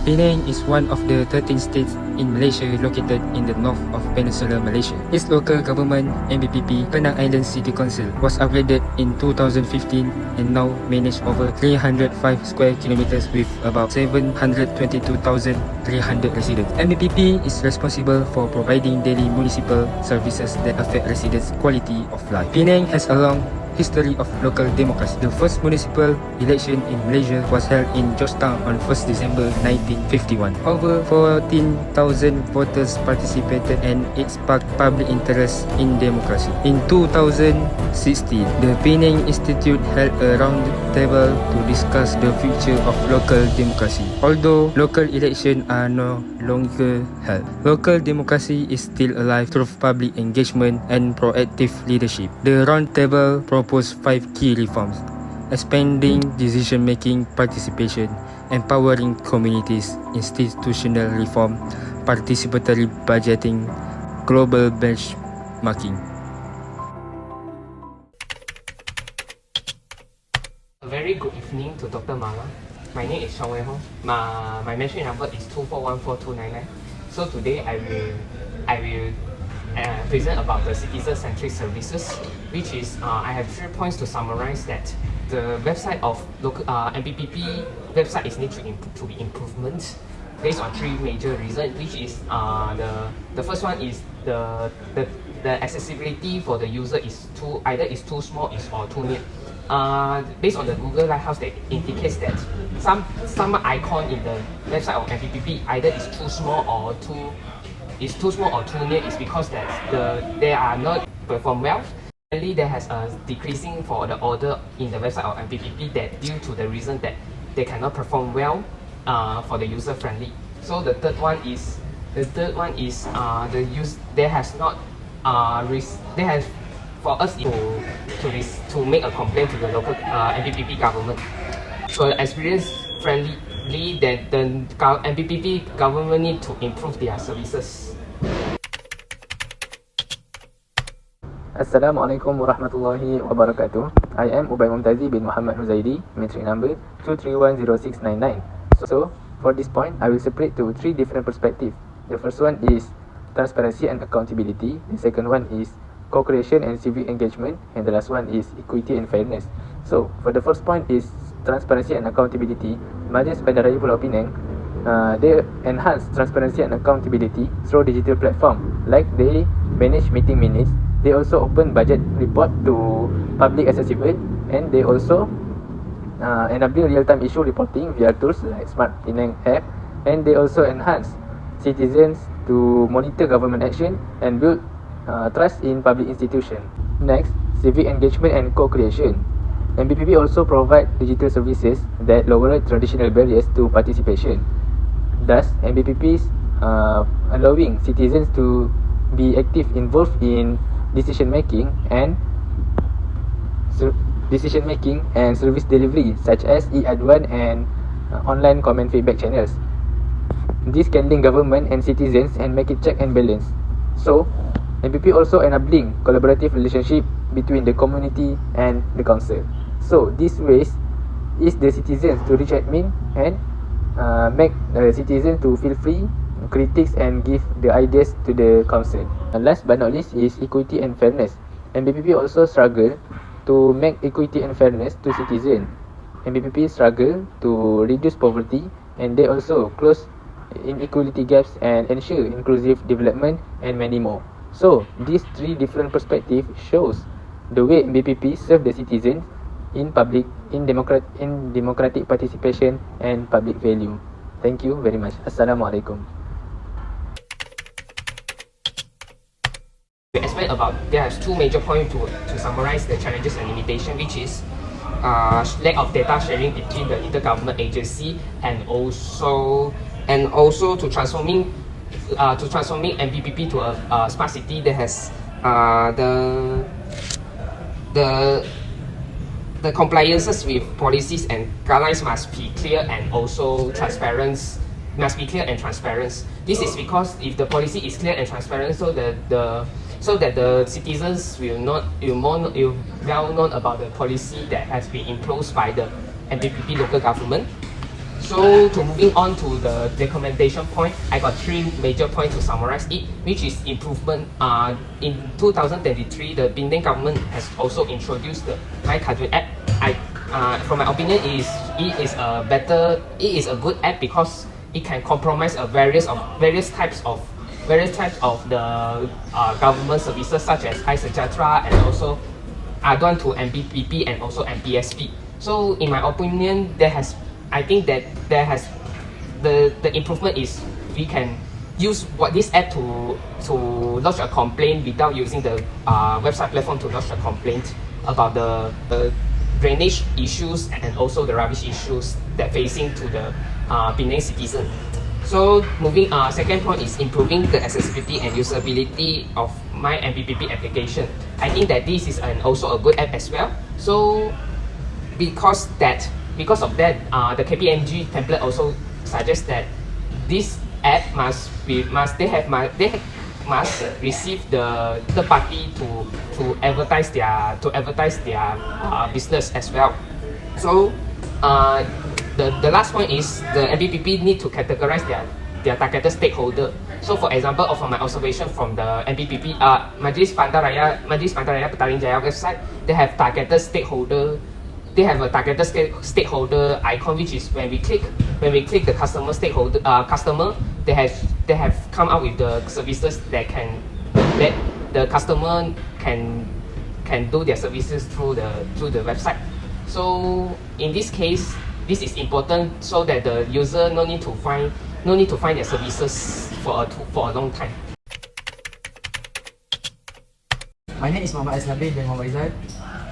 Pinang is one of the 13 states in Malaysia located in the north of Peninsular Malaysia. Its local government, MBPP, Penang Island City Council, was upgraded in 2015 and now manage over 305 square kilometers with about 722,300 residents. MBPP is responsible for providing daily municipal services that affect residents' quality of life. Pinang has a long history of local democracy. The first municipal election in Malaysia was held in Georgetown on 1st December 1951. Over 14,000 voters participated and it sparked public interest in democracy. In 2016, the Pinang Institute held a round table to discuss the future of local democracy. Although local elections are no longer held, local democracy is still alive through public engagement and proactive leadership. The round table proposed 5 key reforms: expanding decision-making participation, empowering communities, institutional reform, participatory budgeting, global benchmarking. A very good evening to Dr. Mala. My name is CHONG. My mention number is 2414299. So today I will present about the citizen-centric services, which is I have 3 points to summarize that. The website of local MBPP website is need to be improvement based on 3 major reasons, which is the first one is the accessibility for the user is either too small or too near. Based on the Google Lighthouse, that indicates that some icon in the website of MBPP either is too small or too near, is because that they are not perform well. Currently, there has a decreasing for the order in the website of MBPP that due to the reason that they cannot perform well for the user friendly. So the third one is for us to make a complaint to the local MBPP government. So experience friendly that the MBPP government need to improve their services. Assalamualaikum warahmatullahi wabarakatuh. I am MUMTAZI bin Muhammad HUZAIRI, metric number 2310699. So, for this point, I will separate to 3 different perspectives. The first one is transparency and accountability. The second one is co-creation and civic engagement. And the last one is equity and fairness. So, for the first point is transparency and accountability. Majlis Bandaraya Pulau Pinang, they enhance transparency and accountability through digital platform, like they manage meeting minutes. They also open budget report to public accessible, and they also enable real-time issue reporting via tools like Smart Pinang app, and they also enhance citizens to monitor government action and build trust in public institutions. Next, civic engagement and co-creation. MBPP also provide digital services that lower traditional barriers to participation. Thus, MBPP is allowing citizens to be active involved in decision making and service delivery, such as e-aduan and online comment feedback channels. This can link government and citizens and make it check and balance. So, MBP also enabling collaborative relationship between the community and the council. So, this ways is the citizens to reach admin and make the citizens to feel free critics and give the ideas to the council. And last but not least is equity and fairness. MBPP also struggle to make equity and fairness to citizens. MBPP struggle to reduce poverty, and they also close inequality gaps and ensure inclusive development and many more. So these 3 different perspectives shows the way MBPP serve the citizens in democratic participation and public value. Thank you very much. Assalamualaikum. We explain about there are 2 major points to summarize the challenges and limitation, which is lack of data sharing between the intergovernment agency and also to transforming MBPP to a smart city that has the compliances with policies and guidelines must be clear and also transparent. This is because if the policy is clear and transparent, so that the citizens will well known about the policy that has been imposed by the MBPP local government. So to moving on to the recommendation point, I got three major points to summarize it, which is improvement. In 2023, the Pinang government has also introduced the My Kadri app. From my opinion, it is a good app because it can compromise various types of the government services such as iSejahtera and also add-on to MBPP and also MPSP. So in my opinion, I think that the improvement is we can use this app to lodge a complaint without using the website platform to lodge a complaint about the drainage issues and also the rubbish issues that facing to the Penang citizen. So moving second point is improving the accessibility and usability of my MPPP application. I think that this is also a good app as well. So because of that, the KPMG template also suggests that this app must receive the third party to advertise their business as well. So the last point is the MPPP need to categorize their targeted stakeholder. So for example, from my observation from the MPPP Majlis Bandaraya Petaling Jaya website, they have targeted stakeholder. They have a targeted stakeholder icon, which is when we click the customer stakeholder they have come out with the services that the customer can do their services through the website. So in this case, this is important so that the user no need to find their services for a long time. My name is Nabil bin RIZAL,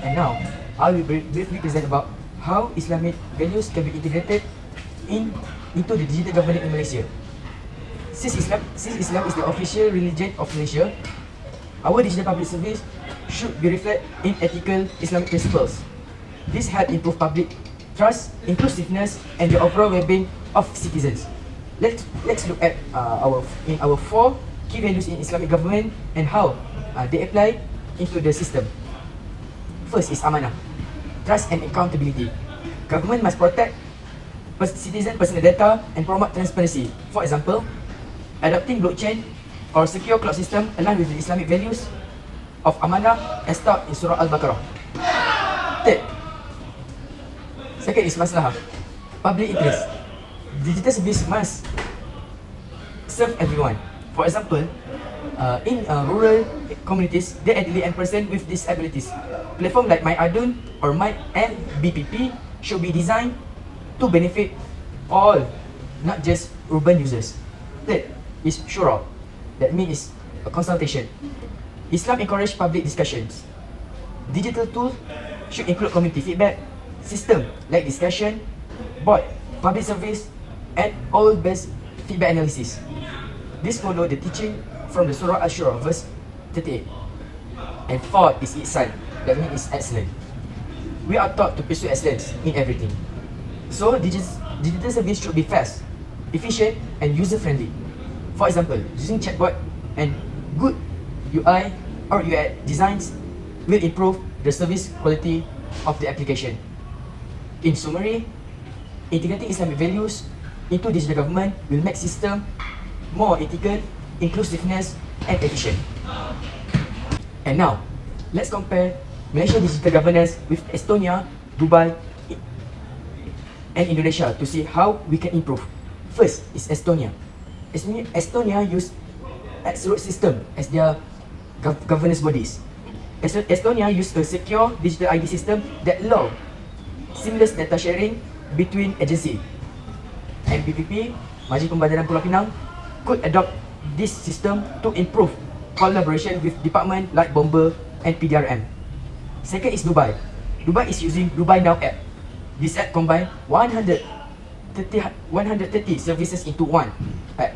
and now I will briefly present about how Islamic values can be integrated into the digital governance in Malaysia. Since Islam is the official religion of Malaysia, our digital public service should be reflected in ethical Islamic principles. This help improve public trust, inclusiveness, and the overall well-being of citizens. Let's look at our four key values in Islamic government and how they apply into the system. First is amanah, trust and accountability. Government must protect citizen personal data and promote transparency. For example, adopting blockchain or secure cloud system aligned with the Islamic values of amanah as taught in Surah Al-Baqarah. Second is maslahah, public interest. Digital service must serve everyone. For example, in rural communities, the elderly and person with disabilities. Platform like MyAdun or MBPP should be designed to benefit all, not just urban users. Third is shura, that means a consultation. Islam encourage public discussions. Digital tools should include community feedback system like discussion, board, public service, and all-based feedback analysis. This follow the teaching from the Surah Ashura verse 38. And fourth is ihsan, that means excellent. We are taught to pursue excellence in everything. So digital service should be fast, efficient, and user-friendly. For example, using chatbot and good UI or UX designs will improve the service quality of the application. In summary, integrating Islamic values into digital government will make system more ethical, inclusiveness, and efficient. And now, let's compare Malaysia digital governance with Estonia, Dubai, and Indonesia to see how we can improve. First is Estonia. Estonia use X-road system as their governance bodies. Estonia use a secure digital ID system that allow seamless data sharing between agencies. MBPP, Majlis Pembadaran Pulau Pinang, could adopt this system to improve collaboration with departments like Bomber and PDRM. Second is Dubai. Dubai is using Dubai Now app. This app combines 130 services into one app.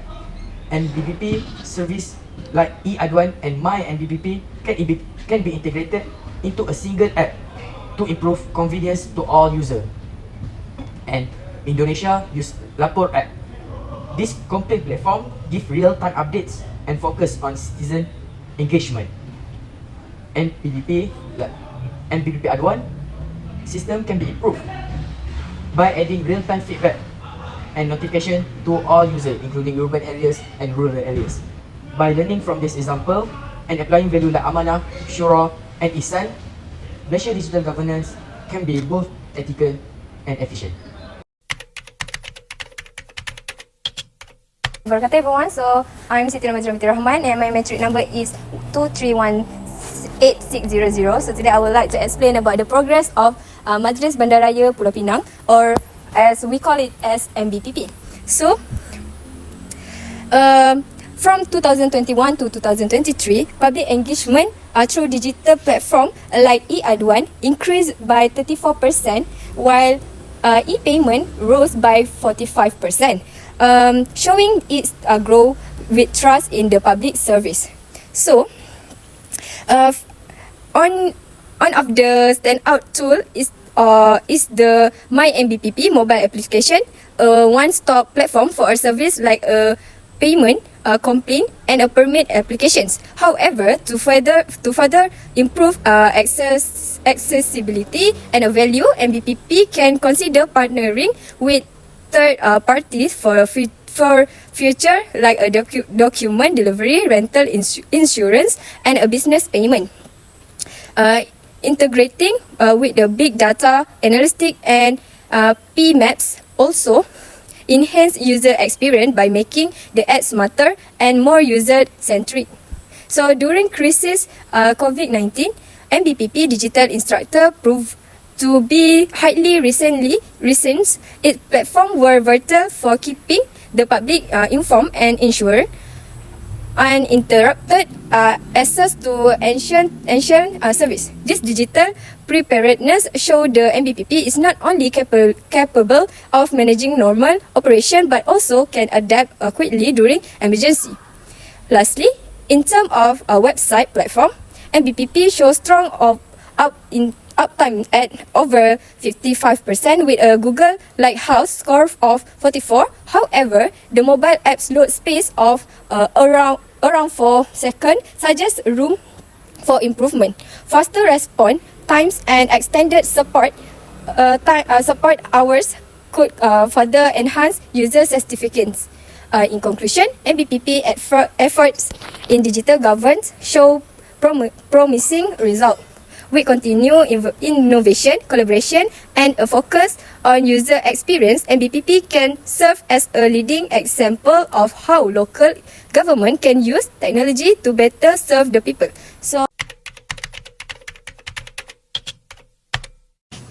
MBPP service like e-Aduan and My MBPP can be integrated into a single app to improve convenience to all users. And Indonesia use Lapor app. This complete platform give real-time updates and focus on citizen engagement. MBPP Aduan system can be improved by adding real-time feedback and notification to all users, including urban areas and rural areas. By learning from this example and applying value like amanah, syura, and ihsan, Malaysia digital governance can be both ethical and efficient. Wabarakatuh everyone. So I'm Siti RAHMAN and my metric number is 2318600. So today I would like to explain about the progress of Majlis Bandaraya Pulau Pinang, or as we call it as MBPP. So from 2021 to 2023, public engagement through digital platform like e-aduan increased by 34%, while e-payment rose by 45%, showing its growth with trust in the public service. So, one of the standout tool is the My MBPP mobile application, a one-stop platform for a service like a payment, complaint, and a permit applications. However, to further improve accessibility and value, MBPP can consider partnering with third parties for future, like a document delivery, rental insurance, and a business payment. Integrating with the big data analytic and PMaps also enhance user experience by making the app smarter and more user-centric. So during crisis COVID-19, MBPP digital instructor proved to be highly recent. Its platform were vital for keeping the public informed and ensuring uninterrupted access to ancient service. This digital preparedness showed the MBPP is not only capable of managing normal operation but also can adapt quickly during emergency. Lastly, in terms of a website platform, MBPP shows strong uptime at over 55% with a Google Lighthouse score of 44. However, the mobile app's load space of around 4 seconds suggests room for improvement. Faster response times and extended support hours could further enhance user satisfaction. In conclusion, MBPP efforts in digital governance show promising results. With continued innovation, collaboration, and a focus on user experience, MBPP can serve as a leading example of how local government can use technology to better serve the people. So,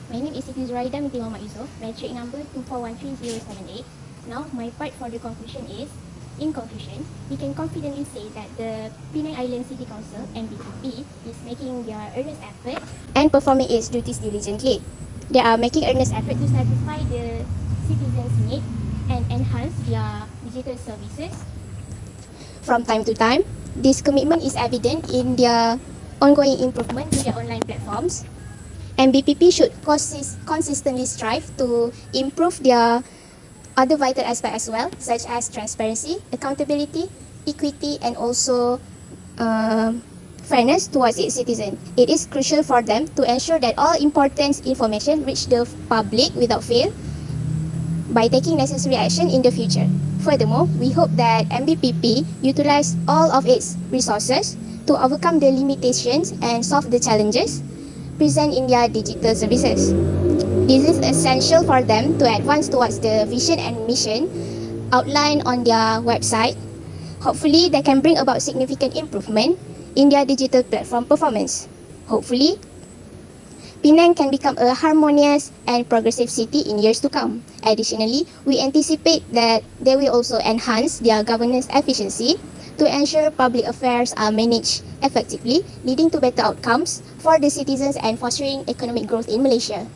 my name is ZURAIDA binti YUSOFF, metric number 2413078. Now, my part for the conclusion is, in conclusion, we can confidently say that the Penang Island City Council, MBPP, is making their earnest effort and performing its duties diligently. They are making earnest effort to satisfy the citizens' needs and enhance their digital services. From time to time, this commitment is evident in their ongoing improvement to their online platforms. MBPP should consistently strive to improve their other vital aspects as well, such as transparency, accountability, equity, and also fairness towards its citizens. It is crucial for them to ensure that all important information reach the public without fail by taking necessary action in the future. Furthermore, we hope that MBPP utilize all of its resources to overcome the limitations and solve the challenges present in their digital services. This is essential for them to advance towards the vision and mission outlined on their website. Hopefully, they can bring about significant improvement in their digital platform performance. Hopefully, Penang can become a harmonious and progressive city in years to come. Additionally, we anticipate that they will also enhance their governance efficiency to ensure public affairs are managed effectively, leading to better outcomes for the citizens and fostering economic growth in Malaysia.